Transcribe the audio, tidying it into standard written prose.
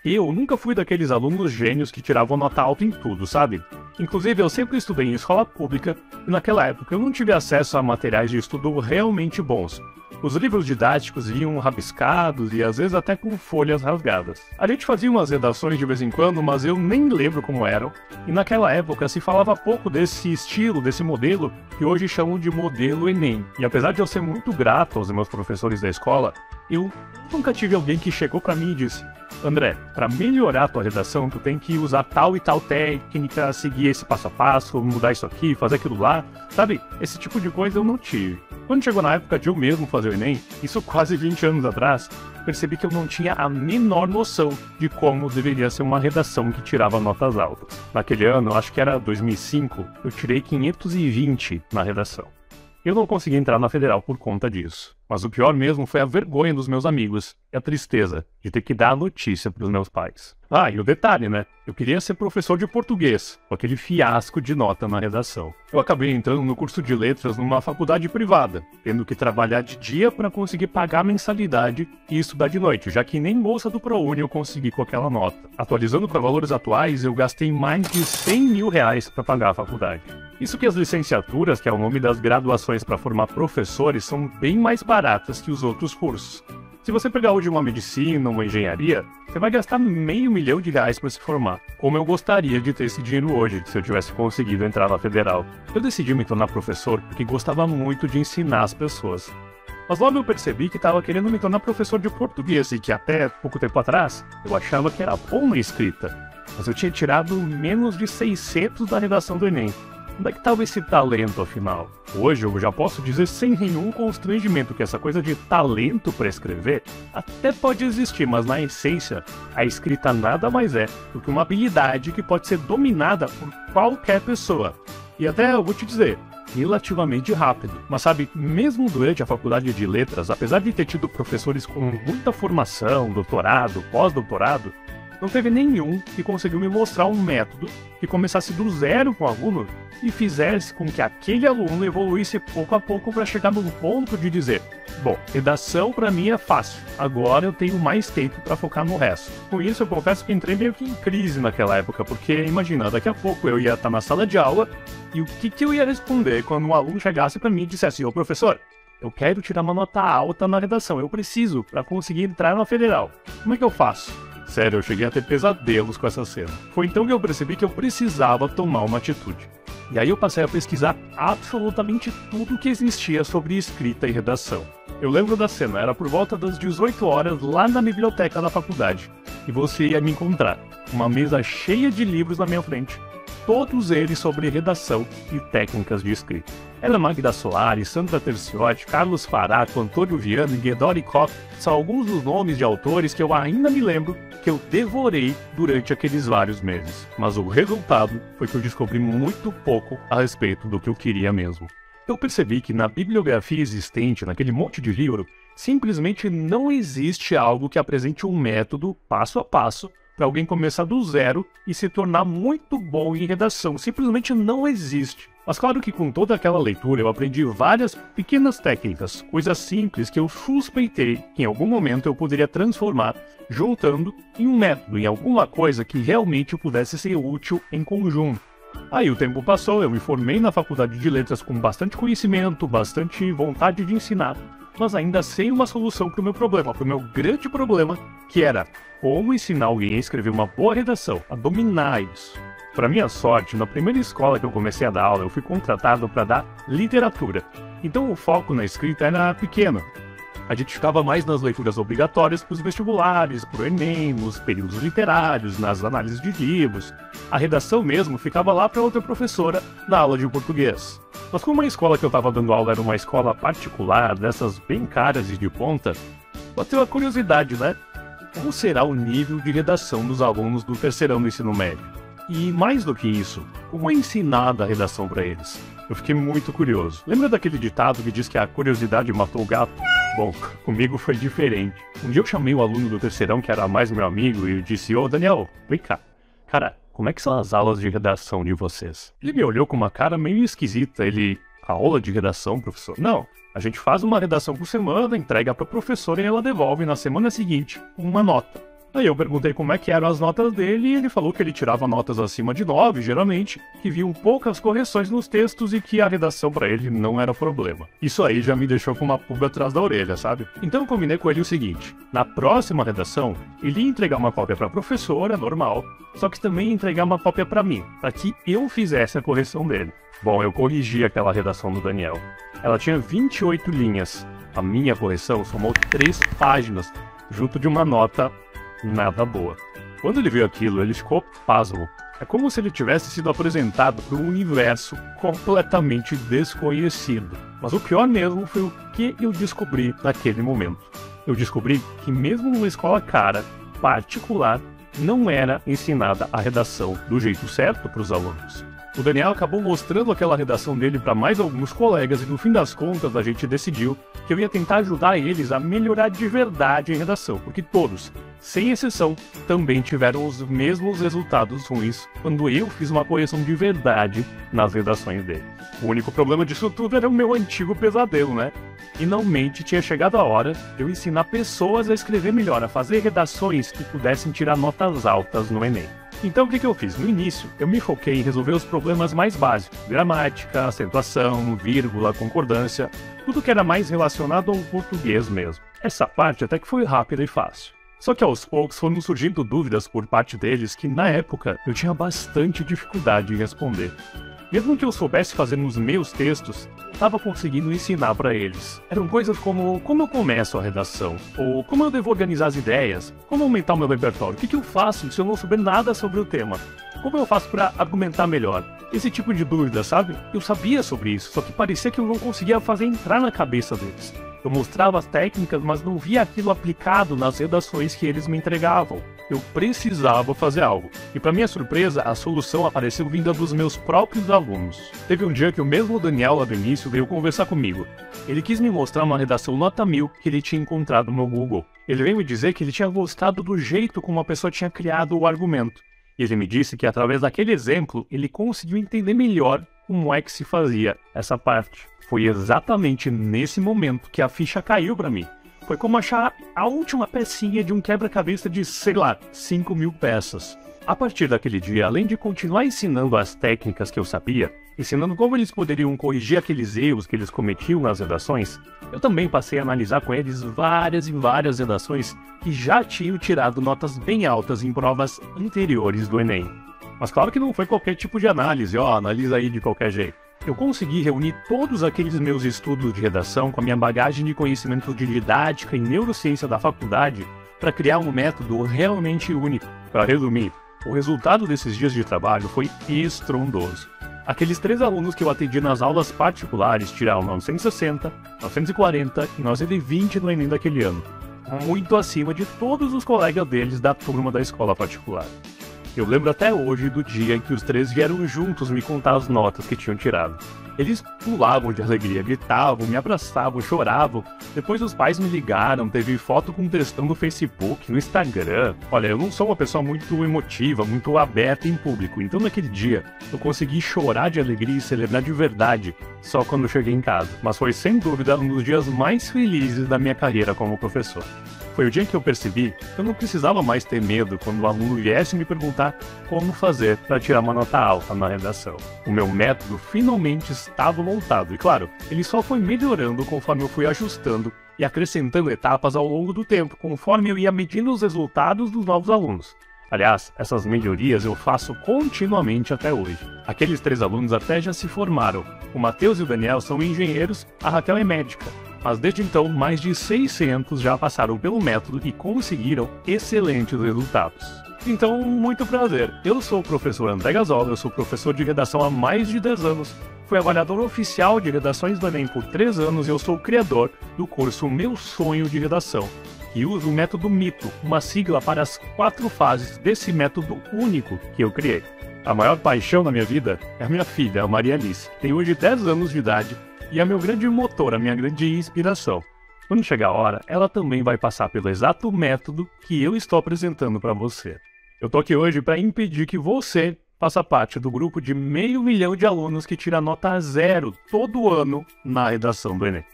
Eu nunca fui daqueles alunos gênios que tiravam nota alta em tudo, sabe? Inclusive, eu sempre estudei em escola pública e naquela época eu não tive acesso a materiais de estudo realmente bons. Os livros didáticos vinham rabiscados e às vezes até com folhas rasgadas. A gente fazia umas redações de vez em quando, mas eu nem lembro como eram. E naquela época se falava pouco desse estilo, desse modelo, que hoje chamam de modelo Enem. E apesar de eu ser muito grato aos meus professores da escola, eu nunca tive alguém que chegou pra mim e disse: André, para melhorar a tua redação, tu tem que usar tal e tal técnica, seguir esse passo a passo, mudar isso aqui, fazer aquilo lá. Sabe, esse tipo de coisa eu não tive. Quando chegou na época de eu mesmo fazer o Enem, isso quase 20 anos atrás, percebi que eu não tinha a menor noção de como deveria ser uma redação que tirava notas altas. Naquele ano, acho que era 2005, eu tirei 520 na redação. Eu não consegui entrar na Federal por conta disso. Mas o pior mesmo foi a vergonha dos meus amigos e a tristeza de ter que dar a notícia para os meus pais. Ah, e o detalhe, né? Eu queria ser professor de português, com aquele fiasco de nota na redação. Eu acabei entrando no curso de letras numa faculdade privada, tendo que trabalhar de dia para conseguir pagar a mensalidade e estudar de noite, já que nem bolsa do ProUni eu consegui com aquela nota. Atualizando para valores atuais, eu gastei mais de 100 mil reais para pagar a faculdade. Isso que as licenciaturas, que é o nome das graduações para formar professores, são bem mais baratas que os outros cursos. Se você pegar hoje uma medicina, uma engenharia, você vai gastar R$500 mil para se formar. Como eu gostaria de ter esse dinheiro hoje, se eu tivesse conseguido entrar na Federal. Eu decidi me tornar professor porque gostava muito de ensinar as pessoas. Mas logo eu percebi que estava querendo me tornar professor de português e que até pouco tempo atrás eu achava que era bom na escrita. Mas eu tinha tirado menos de 600 da redação do Enem. Onde é que estava esse talento, afinal? Hoje eu já posso dizer sem nenhum constrangimento que essa coisa de talento para escrever até pode existir, mas na essência, a escrita nada mais é do que uma habilidade que pode ser dominada por qualquer pessoa. E até eu vou te dizer, relativamente rápido. Mas sabe, mesmo durante a faculdade de letras, apesar de ter tido professores com muita formação, doutorado, pós-doutorado, não teve nenhum que conseguiu me mostrar um método que começasse do zero com o aluno e fizesse com que aquele aluno evoluísse pouco a pouco para chegar num ponto de dizer: bom, redação para mim é fácil, agora eu tenho mais tempo para focar no resto. Com isso eu confesso que entrei meio que em crise naquela época, porque imagina, daqui a pouco eu ia estar na sala de aula e o que eu ia responder quando um aluno chegasse para mim e dissesse: ô professor, eu quero tirar uma nota alta na redação, eu preciso para conseguir entrar na Federal. Como é que eu faço? Sério, eu cheguei a ter pesadelos com essa cena. Foi então que eu percebi que eu precisava tomar uma atitude. E aí eu passei a pesquisar absolutamente tudo que existia sobre escrita e redação. Eu lembro da cena, era por volta das 18 horas lá na biblioteca da faculdade. E você ia me encontrar, uma mesa cheia de livros na minha frente. Todos eles sobre redação e técnicas de escrita. Era Magda Soares, Sandra Terciotti, Carlos Faraco, Antônio Viana e Guedori Koch são alguns dos nomes de autores que eu ainda me lembro que eu devorei durante aqueles vários meses. Mas o resultado foi que eu descobri muito pouco a respeito do que eu queria mesmo. Eu percebi que na bibliografia existente, naquele monte de livro, simplesmente não existe algo que apresente um método passo a passo para alguém começar do zero e se tornar muito bom em redação. Simplesmente não existe. Mas claro que com toda aquela leitura eu aprendi várias pequenas técnicas, coisas simples que eu suspeitei que em algum momento eu poderia transformar, juntando em um método, em alguma coisa que realmente pudesse ser útil em conjunto. Aí o tempo passou, eu me formei na faculdade de letras com bastante conhecimento, bastante vontade de ensinar, mas ainda sem uma solução para o meu problema, para o meu grande problema, que era como ensinar alguém a escrever uma boa redação, a dominar isso. Para minha sorte, na primeira escola que eu comecei a dar aula, eu fui contratado para dar literatura. Então o foco na escrita era pequeno. A gente ficava mais nas leituras obrigatórias para os vestibulares, para o Enem, nos períodos literários, nas análises de livros. A redação mesmo ficava lá para outra professora na aula de português. Mas como a escola que eu estava dando aula era uma escola particular, dessas bem caras e de ponta, bateu a curiosidade, né? Como será o nível de redação dos alunos do terceirão do ensino médio? E mais do que isso, como é ensinada a redação para eles? Eu fiquei muito curioso. Lembra daquele ditado que diz que a curiosidade matou o gato? Bom, comigo foi diferente. Um dia eu chamei o aluno do terceirão, que era mais meu amigo, e disse: ô Daniel, vem cá. Cara, como é que são as aulas de redação de vocês? Ele me olhou com uma cara meio esquisita. A aula de redação, professor? Não, a gente faz uma redação por semana, entrega pra professora e ela devolve na semana seguinte uma nota. Aí eu perguntei como é que eram as notas dele e ele falou que ele tirava notas acima de 9, geralmente, que viam poucas correções nos textos e que a redação pra ele não era problema. Isso aí já me deixou com uma pulga atrás da orelha, sabe? Então eu combinei com ele o seguinte: na próxima redação, ele ia entregar uma cópia pra professora, normal, só que também ia entregar uma cópia pra mim, pra que eu fizesse a correção dele. Bom, eu corrigi aquela redação do Daniel. Ela tinha 28 linhas. A minha correção somou 3 páginas, junto de uma nota nada boa. Quando ele viu aquilo, ele ficou pasmo. É como se ele tivesse sido apresentado para um universo completamente desconhecido. Mas o pior mesmo foi o que eu descobri naquele momento. Eu descobri que mesmo numa escola cara, particular, não era ensinada a redação do jeito certo para os alunos. O Daniel acabou mostrando aquela redação dele para mais alguns colegas e no fim das contas a gente decidiu que eu ia tentar ajudar eles a melhorar de verdade em redação, porque todos, sem exceção, também tiveram os mesmos resultados ruins quando eu fiz uma correção de verdade nas redações deles. O único problema disso tudo era o meu antigo pesadelo, né? Finalmente tinha chegado a hora de eu ensinar pessoas a escrever melhor, a fazer redações que pudessem tirar notas altas no Enem. Então o que eu fiz? No início, eu me foquei em resolver os problemas mais básicos: gramática, acentuação, vírgula, concordância, tudo que era mais relacionado ao português mesmo. Essa parte até que foi rápida e fácil. Só que aos poucos foram surgindo dúvidas por parte deles que na época eu tinha bastante dificuldade em responder. Mesmo que eu soubesse fazer nos meus textos, estava conseguindo ensinar para eles. Eram coisas como eu começo a redação, ou como eu devo organizar as ideias, como aumentar o meu repertório, o que eu faço se eu não souber nada sobre o tema, como eu faço para argumentar melhor. Esse tipo de dúvida, sabe? Eu sabia sobre isso, só que parecia que eu não conseguia fazer entrar na cabeça deles. Eu mostrava as técnicas, mas não via aquilo aplicado nas redações que eles me entregavam. Eu precisava fazer algo. E para minha surpresa, a solução apareceu vinda dos meus próprios alunos. Teve um dia que o mesmo Daniel lá do início veio conversar comigo. Ele quis me mostrar uma redação nota 1000 que ele tinha encontrado no Google. Ele veio me dizer que ele tinha gostado do jeito como a pessoa tinha criado o argumento. E ele me disse que através daquele exemplo, ele conseguiu entender melhor como é que se fazia essa parte. Foi exatamente nesse momento que a ficha caiu para mim. Foi como achar a última pecinha de um quebra-cabeça de, sei lá, 5.000 peças. A partir daquele dia, além de continuar ensinando as técnicas que eu sabia, ensinando como eles poderiam corrigir aqueles erros que eles cometiam nas redações, eu também passei a analisar com eles várias e várias redações que já tinham tirado notas bem altas em provas anteriores do Enem. Mas claro que não foi qualquer tipo de análise, analisa aí de qualquer jeito. Eu consegui reunir todos aqueles meus estudos de redação com a minha bagagem de conhecimento de didática e neurociência da faculdade para criar um método realmente único. Para resumir, o resultado desses dias de trabalho foi estrondoso. Aqueles 3 alunos que eu atendi nas aulas particulares tiraram 960, 940 e 920 no Enem daquele ano, muito acima de todos os colegas deles da turma da escola particular. Eu lembro até hoje do dia em que os 3 vieram juntos me contar as notas que tinham tirado. Eles pulavam de alegria, gritavam, me abraçavam, choravam. Depois os pais me ligaram, teve foto com textão no Facebook, no Instagram. Olha, eu não sou uma pessoa muito emotiva, muito aberta em público, então naquele dia eu consegui chorar de alegria e celebrar de verdade só quando eu cheguei em casa. Mas foi sem dúvida um dos dias mais felizes da minha carreira como professor. Foi o dia em que eu percebi que eu não precisava mais ter medo quando o aluno viesse me perguntar como fazer para tirar uma nota alta na redação. O meu método finalmente estava montado e, claro, ele só foi melhorando conforme eu fui ajustando e acrescentando etapas ao longo do tempo, conforme eu ia medindo os resultados dos novos alunos. Aliás, essas melhorias eu faço continuamente até hoje. Aqueles 3 alunos até já se formaram. O Matheus e o Daniel são engenheiros, a Raquel é médica. Mas desde então, mais de 600 já passaram pelo método e conseguiram excelentes resultados. Então, muito prazer. Eu sou o professor André Gazola, eu sou professor de redação há mais de 10 anos. Fui avaliador oficial de redações do Enem por 3 anos e eu sou o criador do curso Meu Sonho de Redação, que usa o método MITO, uma sigla para as 4 fases desse método único que eu criei. A maior paixão na minha vida é a minha filha, a Maria Alice, que tem hoje 10 anos de idade e é meu grande motor, a minha grande inspiração. Quando chegar a hora, ela também vai passar pelo exato método que eu estou apresentando para você. Eu tô aqui hoje para impedir que você faça parte do grupo de 500 mil de alunos que tira nota 0 todo ano na redação do Enem.